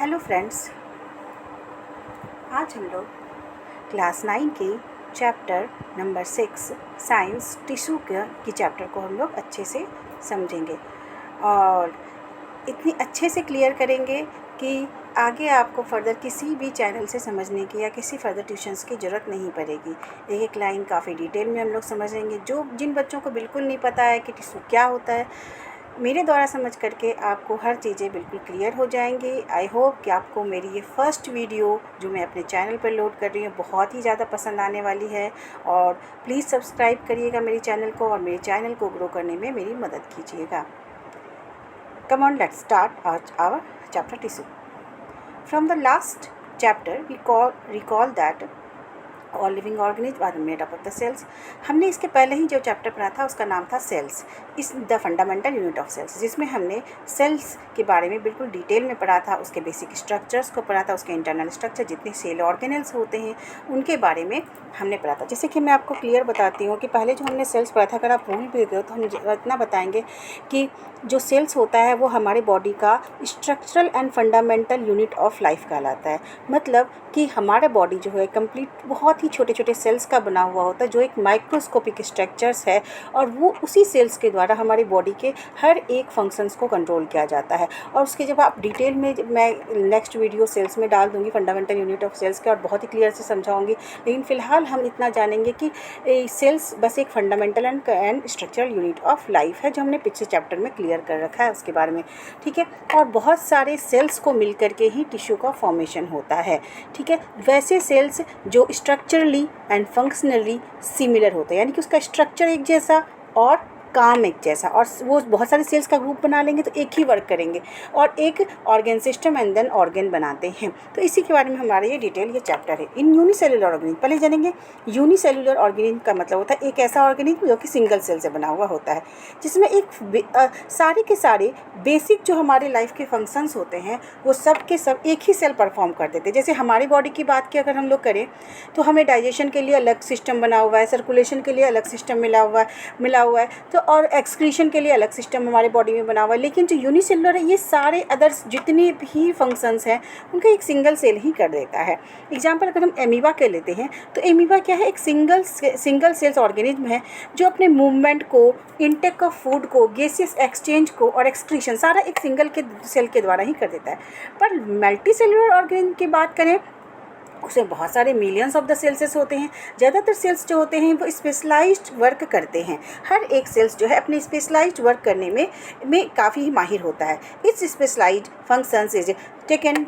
Hello friends, आज हम लोग क्लास 9 के चैप्टर नंबर 6 साइंस टिश्यू की चैप्टर को हम लोग अच्छे से समझेंगे और इतनी अच्छे से क्लियर करेंगे कि आगे आपको फर्दर किसी भी चैनल से समझने की या किसी फर्दर ट्यूशन्स की ज़रूरत नहीं पड़ेगी। एक एक लाइन काफ़ी डिटेल में हम लोग समझेंगे। जिन बच्चों को बिल्कुल नहीं पता है कि टिश्यू क्या होता है, मेरे द्वारा समझ करके आपको हर चीज़ें बिल्कुल क्लियर हो जाएंगी। आई होप कि आपको मेरी ये फर्स्ट वीडियो जो मैं अपने चैनल पर लोड कर रही हूँ बहुत ही ज़्यादा पसंद आने वाली है और प्लीज़ सब्सक्राइब करिएगा मेरे चैनल को और मेरे चैनल को ग्रो करने में मेरी मदद कीजिएगा। Come on, let's start our chapter tissue. From the last chapter we recall that all living organism are made up of the cells. हमने इसके पहले ही जो चैप्टर पढ़ा था उसका नाम था cells is the fundamental unit of cells, जिसमें हमने सेल्स के बारे में बिल्कुल डिटेल में पढ़ा था, उसके बेसिक स्ट्रक्चर्स को पढ़ा था, उसके इंटरनल स्ट्रक्चर जितने सेल ऑर्गेनल्स होते हैं उनके बारे में हमने पढ़ा था। जैसे कि मैं आपको क्लियर बताती हूँ कि पहले जो हमने सेल्स पढ़ा था, अगर आप भूल भी गए तो हम इतना बताएंगे कि जो सेल्स होता है वो हमारे बॉडी का structural and fundamental unit of life कहलाता है। मतलब कि हमारा बॉडी जो है कंप्लीट बहुत ही छोटे छोटे सेल्स का बना हुआ होता है, जो एक माइक्रोस्कोपिक स्ट्रक्चर्स है और वो उसी सेल्स के द्वारा हमारी बॉडी के हर एक फंक्शंस को कंट्रोल किया जाता है। और उसके जब आप डिटेल में मैं नेक्स्ट वीडियो सेल्स में डाल दूँगी फंडामेंटल यूनिट ऑफ सेल्स के और बहुत ही क्लियर से समझाऊँगी, लेकिन फ़िलहाल हम इतना जानेंगे कि सेल्स बस एक fundamental and structural unit of life है, जो हमने पिछले चैप्टर में क्लियर कर रखा है उसके बारे में। ठीक है, और बहुत सारे सेल्स को मिल करके ही टिश्यू का फॉर्मेशन होता है। ठीक है, वैसे सेल्स जो स्ट्रक्चरली एंड फंक्शनली सिमिलर होते हैं, यानी कि उसका स्ट्रक्चर एक जैसा और काम एक जैसा, और वो बहुत सारे सेल्स का ग्रुप बना लेंगे तो एक ही वर्क करेंगे और एक organ system and then organ बनाते हैं। तो इसी के बारे में हमारा ये डिटेल ये चैप्टर है। इन यूनिसेलुलर ऑर्गेनिज्म पहले जानेंगे। यूनिसेलुलर ऑर्गेनिज्म का मतलब होता है एक ऐसा ऑर्गेनिज्म जो कि सिंगल सेल से बना हुआ होता है, जिसमें सारे के सारे बेसिक जो हमारे लाइफ के फंक्शंस होते हैं वो सब के सब एक ही सेल परफॉर्म कर देते हैं। जैसे हमारी बॉडी की बात की अगर हम लोग करें तो हमें डाइजेशन के लिए अलग सिस्टम बना हुआ है, सर्कुलेशन के लिए अलग सिस्टम मिला हुआ है तो और एक्सक्रीशन के लिए अलग सिस्टम हमारे बॉडी में बना हुआ है। लेकिन जो यूनिसेलुलर है ये सारे अदर्स जितने भी फंक्शंस हैं उनका एक सिंगल सेल ही कर देता है। एग्जाम्पल अगर हम एमीबा के लेते हैं तो एमीबा क्या है, एक सिंगल सेल्स ऑर्गेनिज्म है जो अपने मूवमेंट को, इनटेक ऑफ फूड को, गैसियस एक्सचेंज को और एक्सक्रीशन सारा एक सिंगल के सेल के द्वारा ही कर देता है। पर मल्टी सेलुलर ऑर्गेनिज्म की बात करें उसमें बहुत सारे मिलियंस ऑफ द सेल्स होते हैं। ज़्यादातर सेल्स जो होते हैं वो स्पेशलाइज्ड वर्क करते हैं। हर एक सेल्स जो है अपने स्पेशलाइज्ड वर्क करने में काफ़ी माहिर होता है। It's specialized functions is taken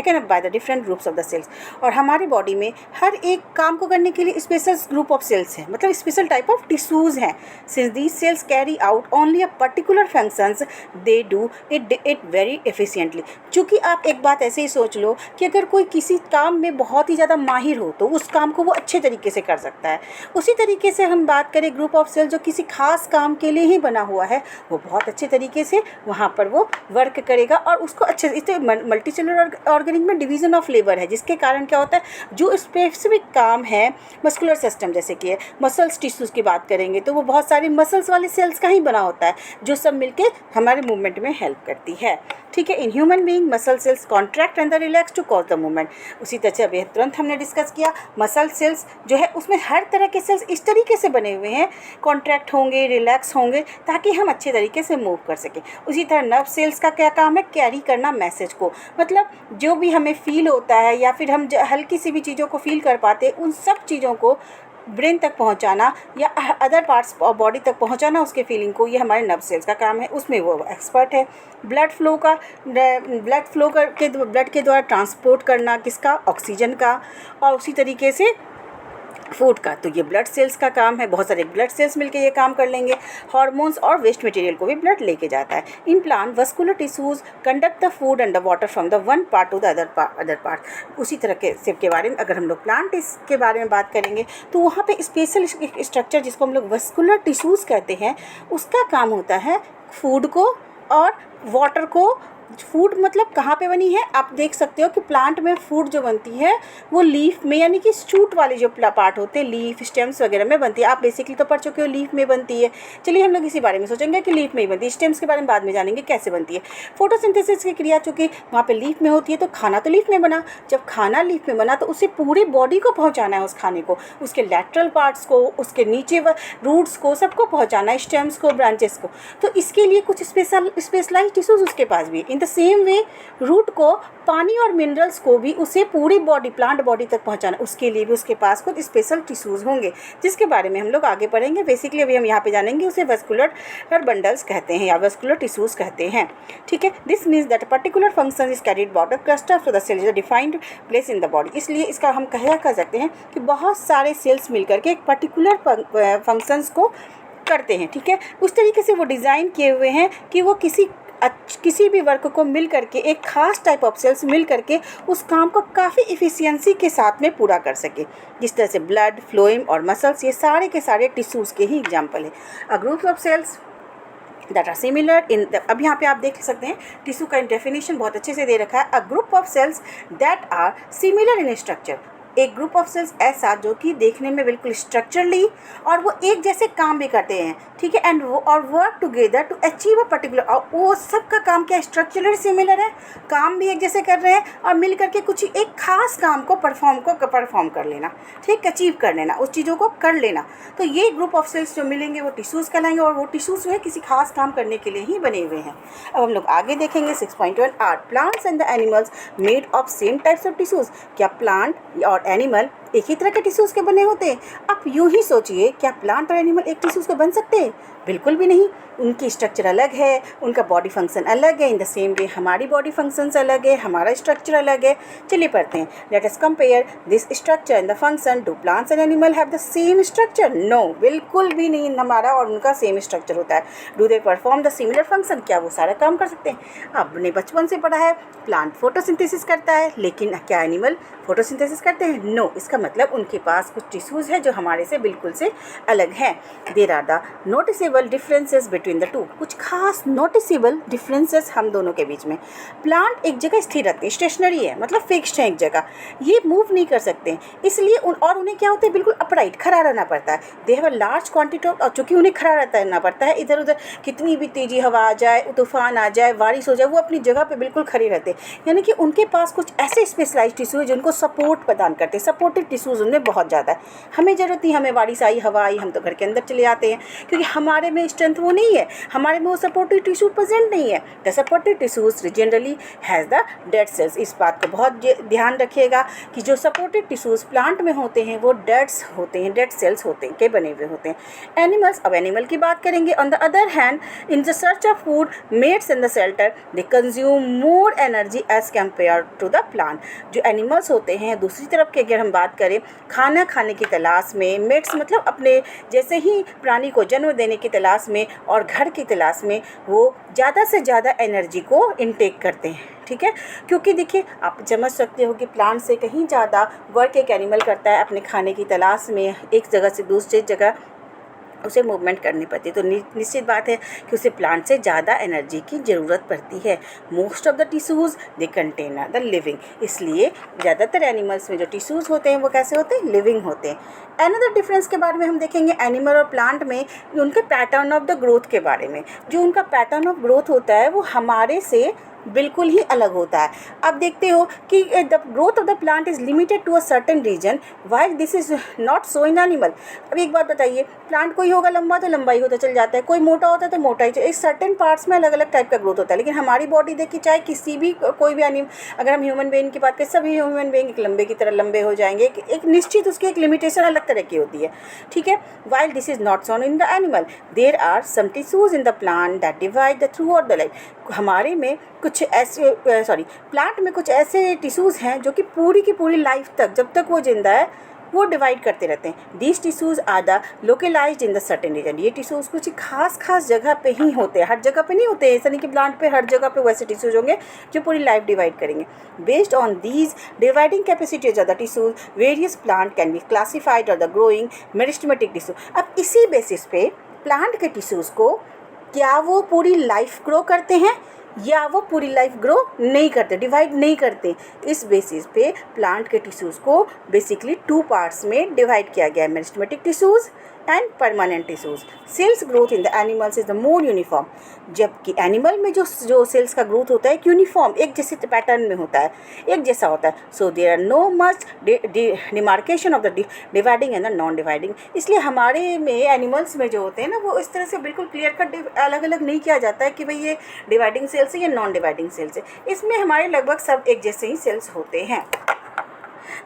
up by the different groups of the cells. और हमारे बॉडी में हर एक काम को करने के लिए स्पेशल ग्रुप ऑफ सेल्स हैं, मतलब स्पेशल टाइप ऑफ टिश्यूज़ हैं। Since these cells carry out only a particular functions they do it very efficiently. चूँकि आप एक बात ऐसे ही सोच लो कि अगर कोई किसी काम में बहुत ही ज़्यादा माहिर हो तो उस काम को वो अच्छे तरीके से कर सकता है। उसी तरीके से हम बात करें ग्रुप ऑफ सेल जो किसी खास काम के लिए ही बना हुआ है, वो बहुत अच्छे तरीके से वहाँ पर वो वर्क करेगा और उसको अच्छे से। मल्टी सेलुलर ऑर्गेनिज्म में डिवीजन ऑफ लेबर है, जिसके कारण क्या होता है, जो स्पेसिफिक काम है मस्कुलर सिस्टम, जैसे कि मसल्स टिश्यूज़ की बात करेंगे तो वो बहुत सारे मसल्स वाले सेल्स का ही बना होता है जो सब मिलके हमारे मूवमेंट में हेल्प करती है। ठीक है, in human being muscle cells contract and the relax to cause the movement. उसी तरह से अभी तुरंत हमने डिस्कस किया मसल सेल्स जो है उसमें हर तरह के सेल्स इस तरीके से बने हुए हैं, कॉन्ट्रैक्ट होंगे, रिलैक्स होंगे ताकि हम अच्छे तरीके से मूव कर सकें। उसी तरह नर्व सेल्स का क्या काम है, कैरी करना मैसेज को, मतलब जो भी हमें फील होता है या फिर हम हल्की सी भी चीज़ों को फील कर पाते हैं उन सब चीज़ों को ब्रेन तक पहुंचाना या अदर पार्ट्स ऑफ बॉडी तक पहुंचाना उसके फीलिंग को, ये हमारे नर्व सेल्स का काम है, उसमें वो एक्सपर्ट है। ब्लड फ्लो ब्लड के द्वारा ट्रांसपोर्ट करना किसका, ऑक्सीजन का, और उसी तरीके से फूड का, तो ये ब्लड सेल्स का काम है। बहुत सारे ब्लड सेल्स मिलके ये काम कर लेंगे। हार्मोन्स और वेस्ट मटेरियल को भी ब्लड लेके जाता है। In plant vascular tissues conduct the food and the water from the one part two the other part. उसी तरह के बारे में अगर हम लोग प्लांट के बारे में बात करेंगे तो वहाँ पे स्पेशल स्ट्रक्चर जिसको हम लोग वस्कुलर टिश्यूज़ कहते हैं, उसका काम होता है फूड को और वाटर को फूड मतलब कहाँ पे बनी है, आप देख सकते हो कि प्लांट में फूड जो बनती है वो लीफ में, यानी कि शूट वाले जो पार्ट होते हैं, लीफ स्टेम्स वगैरह में बनती है। आप बेसिकली तो पढ़ चुके हो लीफ में बनती है। चलिए हम लोग इसी बारे में सोचेंगे कि लीफ में ही बनती है, स्टेम्स के बारे में बाद में जानेंगे कैसे बनती है। फोटोसिंथेसिस की क्रिया चूँकि वहाँ पे लीफ में होती है, तो खाना तो लीफ में बना। जब खाना लीफ में बना तो उसे पूरी बॉडी को पहुँचाना है, उस खाने को, उसके लैटरल पार्ट्स को, उसके नीचे रूट्स को, सबको पहुँचाना है, स्टेम्स को, ब्रांचेस को। तो इसके लिए कुछ स्पेशलाइज्ड टिश्यूज उसके पास भी। In the same way root को पानी और मिनरल्स को भी उसे पूरी बॉडी, प्लांट बॉडी तक पहुंचाना, उसके लिए भी उसके पास कुछ स्पेशल टिश्यूज़ होंगे, जिसके बारे में हम लोग आगे पढ़ेंगे। बेसिकली अभी हम यहाँ पे जानेंगे उसे वेस्कुलर बंडल्स कहते हैं या वेस्कुलर टिश्यूज़ कहते हैं। ठीक है, this means that particular function is carried by the cluster of the cell is a defined place in the body. इसलिए इसका हम कह सकते हैं कि बहुत सारे सेल्स मिलकर के एक पर्टिकुलर फंक्शंस को करते हैं। ठीक है, उस तरीके से वो डिज़ाइन किए हुए हैं कि वो किसी भी वर्क को मिल करके, एक खास टाइप ऑफ सेल्स मिल करके उस काम को काफ़ी इफ़िशियंसी के साथ में पूरा कर सके। जिस तरह से ब्लड, फ्लोएम और मसल्स, ये सारे के सारे टिश्यूज़ के ही एग्जाम्पल है। A group of cells that are similar in अब यहाँ पे आप देख सकते हैं टिश्यू का डेफिनेशन बहुत अच्छे से दे रखा है। A group of cells that are similar in structure, एक ग्रुप ऑफ सेल्स ऐसा जो कि देखने में बिल्कुल स्ट्रक्चरली और वो एक जैसे काम भी करते हैं। ठीक है, एंड वो और work together to achieve a particular, और वो सबका काम क्या स्ट्रक्चरली सिमिलर है, काम भी एक जैसे कर रहे हैं और मिल करके कुछ एक खास काम को परफॉर्म कर लेना, ठीक, अचीव कर लेना, उस चीज़ों को कर लेना। तो ये ग्रुप ऑफ सेल्स जो मिलेंगे वो टिश्यूज़ कहलाएंगे, और वो टिश्यूज़ जो है किसी खास काम करने के लिए ही बने हुए हैं। अब हम लोग आगे देखेंगे 6.1 are plants and the animals made of same types of tissues. क्या प्लांट और एनिमल एक ही तरह के टिश्यूज़ के बने होते हैं? आप यूं ही सोचिए, क्या प्लांट और एनिमल एक टिश्यूज़ के बन सकते हैं? बिल्कुल भी नहीं। उनकी स्ट्रक्चर अलग है, उनका बॉडी फंक्शन अलग है। इन द सेम वे हमारी बॉडी फंक्शंस अलग है, हमारा स्ट्रक्चर अलग है। चलिए पढ़ते हैं। Let us compare this structure and the function. Do plants and animal have the same structure? No, बिल्कुल भी नहीं हमारा और उनका सेम स्ट्रक्चर होता है। Do they perform the similar function? क्या वो सारा काम कर सकते हैं? आपने बचपन से पढ़ा है प्लांट फोटोसिंथेसिस करता है, लेकिन क्या एनिमल फोटोसिंथेसिस करते हैं? नो। इसका मतलब उनके पास कुछ टिश्यूज़ है जो हमारे से बिल्कुल से अलग हैं। There are the noticeable differences between the two. कुछ खास नोटिसेबल डिफरेंसेस हम दोनों के बीच में। प्लांट एक जगह स्थिर रहते हैं, स्टेशनरी है, मतलब फिक्स्ड है एक जगह, ये मूव नहीं कर सकते, इसलिए उन्हें क्या होता है, बिल्कुल अपराइट, खड़ा रहना पड़ता है। They have a large quantity of, और चूँकि उन्हें खड़ा रहना पड़ता है, इधर उधर कितनी भी तेज़ी हवा आ जाए, तूफान आ जाए, बारिश हो जाए, वो अपनी जगह पर बिल्कुल खड़े रहते हैं। यानी कि उनके पास कुछ ऐसे स्पेशलाइज्ड टिश्यू है जिनको सपोर्ट प्रदान करते हैं। सपोर्टिव टिश्यूज़ उनमें बहुत ज़्यादा है। हमें ज़रूरत नहीं, हमें बारिश आई, हवा आई, हम तो घर के अंदर चले आते हैं, क्योंकि हमारे में स्ट्रेंथ वो नहीं है, हमारे में वो सपोर्टिव टिश्यू प्रेजेंट नहीं है। The supportive tissues generally has the dead cells. इस बात को बहुत ध्यान रखिएगा कि जो सपोर्टिव टिश्यूज प्लांट में होते हैं वो डेड्स होते हैं, डेड सेल्स होते हैं, के बने हुए होते हैं। एनिमल्स, अब एनिमल की बात करेंगे। On the other hand, in the search of food, mates in the shelter, they consume more energy as compare to the plant. जो एनिमल्स होते हैं, दूसरी तरफ की अगर हम बात करें, खाना खाने की तलाश में, मेट्स मतलब अपने जैसे ही प्राणी को जन्म देने की तलाश में और घर की तलाश में, वो ज़्यादा से ज़्यादा एनर्जी को इनटेक करते हैं। ठीक है, क्योंकि देखिए आप समझ सकते हो कि प्लांट से कहीं ज़्यादा वर्क एक एनिमल करता है अपने खाने की तलाश में, एक जगह से दूसरी जगह उसे मूवमेंट करनी पड़ती है। तो निश्चित बात है कि उसे प्लांट से ज़्यादा एनर्जी की ज़रूरत पड़ती है। Most of the tissues they contain the living, इसलिए ज़्यादातर एनिमल्स में जो टिश्यूज़ होते हैं वो कैसे होते हैं, लिविंग होते हैं। अनदर डिफरेंस के बारे में हम देखेंगे एनिमल और प्लांट में, उनके पैटर्न ऑफ द ग्रोथ के बारे में। जो उनका पैटर्न ऑफ ग्रोथ होता है वो हमारे से बिल्कुल ही अलग होता है। आप देखते हो कि the growth of the plant is limited to a certain region, while this is not so in animal. अब एक बात बताइए, प्लांट कोई होगा लंबा तो लंबा ही होता चल जाता है, कोई मोटा होता है तो मोटा ही, एक सर्टेन पार्ट्स में अलग अलग टाइप का ग्रोथ होता है। लेकिन हमारी बॉडी देखिए, चाहे किसी भी कोई भी एनिमल, अगर हम ह्यूमन बीइंग की बात करें, सभी ह्यूमन बीइंग एक लंबे की तरह लंबे हो जाएंगे, एक निश्चित उसकी एक लिमिटेशन अलग तरह की होती है। ठीक है, while this is not so in the animal, there are some tissues in the plant that divide the throughout the life. हमारे में कुछ ऐसे प्लांट में कुछ ऐसे टिश्यूज़ हैं जो कि पूरी की पूरी लाइफ तक, जब तक वो जिंदा है, वो डिवाइड करते रहते हैं। These tissues are the localised in the certain region. ये टिश्यूज़ कुछ खास जगह पे ही होते हैं, हर जगह पे नहीं होते। ऐसा नहीं कि प्लांट पे हर जगह पे वैसे टिश्यूज़ होंगे जो पूरी लाइफ डिवाइड करेंगे। Based on these dividing capacities of the tissues, various plant can be classified और द ग्रोइंग मेरिस्टेमेटिक टिश्यू। अब इसी बेसिस पे प्लांट के टिश्यूज़ को, क्या वो पूरी लाइफ ग्रो करते हैं या वो पूरी लाइफ ग्रो नहीं करते, डिवाइड नहीं करते। इस बेसिस पे प्लांट के टिश्यूज़ को बेसिकली 2 पार्ट्स में डिवाइड किया गया है, meristematic tissues and permanent tissues. Cells growth in the animals is the more uniform, जबकि एनिमल में जो सेल्स का ग्रोथ होता है एक यूनिफॉर्म, एक जैसे पैटर्न में होता है, एक जैसा होता है। So there are no much demarcation of the dividing and the non dividing. इसलिए हमारे में एनिमल्स में जो होते हैं ना, वो इस तरह से बिल्कुल क्लियर कट अलग अलग नहीं किया जाता है कि भाई ये डिवाइडिंग सेल्स है या नॉन डिवाइडिंग सेल्स है। इसमें हमारे लगभग सब एक जैसे ही सेल्स होते हैं।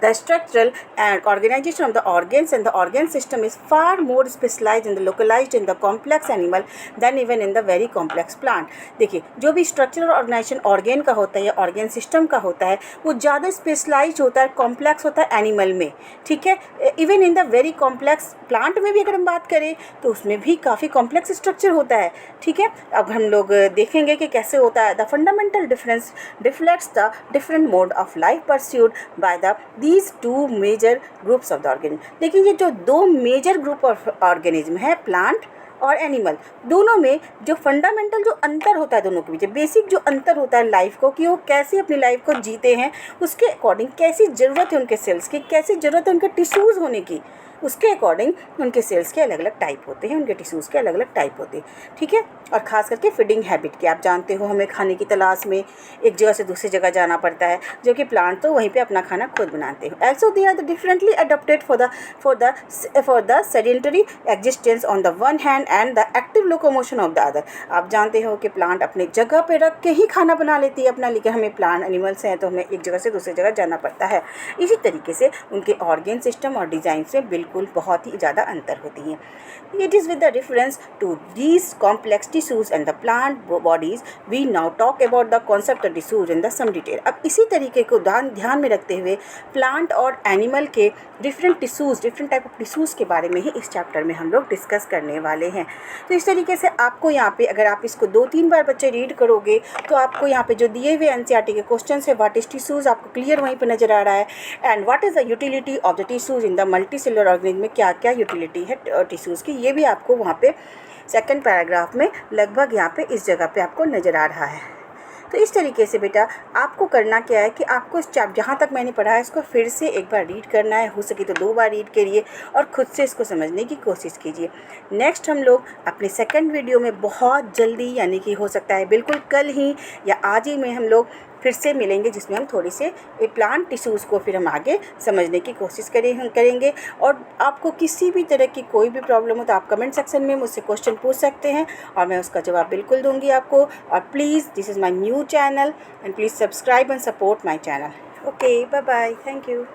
The structural and organization of the organs and the organ system is far more specialized and localized in the complex animal than even in the very complex plant. देखिए, जो भी स्ट्रक्चरल ऑर्गेनाइजेशन ऑर्गेन का होता है या organ system का होता है, वो ज़्यादा स्पेशलाइज होता है, कॉम्प्लेक्स होता है एनिमल में, ठीक है। Even in the very complex plant में भी अगर हम बात करें तो उसमें भी काफ़ी कॉम्प्लेक्स स्ट्रक्चर होता है, ठीक है। अब हम लोग देखेंगे कि कैसे होता है। The fundamental difference reflects the different mode of life pursued by the these two major groups of the organism। देखिए, ये जो 2 मेजर ग्रुप ऑफ ऑर्गेनिज्म है, प्लांट और एनिमल, दोनों में जो फंडामेंटल जो अंतर होता है, दोनों के बीच बेसिक जो अंतर होता है लाइफ को, कि वो कैसे अपनी लाइफ को जीते हैं, उसके अकॉर्डिंग कैसी ज़रूरत है उनके सेल्स की, कैसी ज़रूरत है उनके टिश्यूज़ होने की, उसके अकॉर्डिंग उनके सेल्स के अलग अलग टाइप होते हैं, उनके टिश्यूज़ के अलग अलग टाइप होते हैं, ठीक है। और ख़ास करके फीडिंग हैबिट की, आप जानते हो हमें खाने की तलाश में एक जगह से दूसरी जगह जाना पड़ता है, जो कि प्लांट तो वहीं पे अपना खाना खुद बनाते हैं। Also they are differently adopted for the sedentary existence on the one hand and the active locomotion of the other. आप जानते हो कि प्लांट अपने जगह पे रख के ही खाना बना लेती है अपना, लेकिन हमें प्लांट एनिमल्स हैं तो हमें एक जगह से दूसरी जगह जाना पड़ता है। इसी तरीके से उनके ऑर्गेन सिस्टम और डिज़ाइन से बिल्कुल बहुत ही ज़्यादा अंतर होती हैं। It is with the reference to these complex tissues and the plant bodies we now talk about the concept of tissues in the some detail. अब इसी तरीके को ध्यान में रखते हुए प्लांट और एनिमल के different tissues, different type of tissues के बारे में ही इस चैप्टर में हम लोग डिस्कस करने वाले हैं। तो इस तरीके से आपको यहाँ पे, अगर आप इसको 2-3 बार बच्चे रीड करोगे तो आपको यहाँ पे जो दिए हुए एनसीईआरटी के क्वेश्चन है, व्हाट इज टिश्यूज़, आपको क्लियर वहीं पे नज़र आ रहा है। And what is the utility of the tissues in the multi cellular organism में क्या क्या यूटिलिटी है टिश्यूज़ की, ये भी आपको वहाँ पे सेकंड पैराग्राफ में लगभग यहाँ पे इस जगह पे आपको नज़र आ रहा है। तो इस तरीके से बेटा आपको करना क्या है कि आपको इस चैप्टर जहाँ तक मैंने पढ़ा है इसको फिर से एक बार रीड करना है, हो सके तो 2 बार रीड करिए और ख़ुद से इसको समझने की कोशिश कीजिए। नेक्स्ट हम लोग अपने सेकंड वीडियो में बहुत जल्दी, यानी कि हो सकता है बिल्कुल कल ही या आज ही में हम लोग फिर से मिलेंगे, जिसमें हम थोड़ी से प्लांट टिश्यूज़ को फिर हम आगे समझने की कोशिश करेंगे। और आपको किसी भी तरह की कोई भी प्रॉब्लम हो तो आप कमेंट सेक्शन में मुझसे क्वेश्चन पूछ सकते हैं और मैं उसका जवाब बिल्कुल दूंगी आपको। और please, this is my new channel and please subscribe and support my channel. Okay, bye bye, thank you.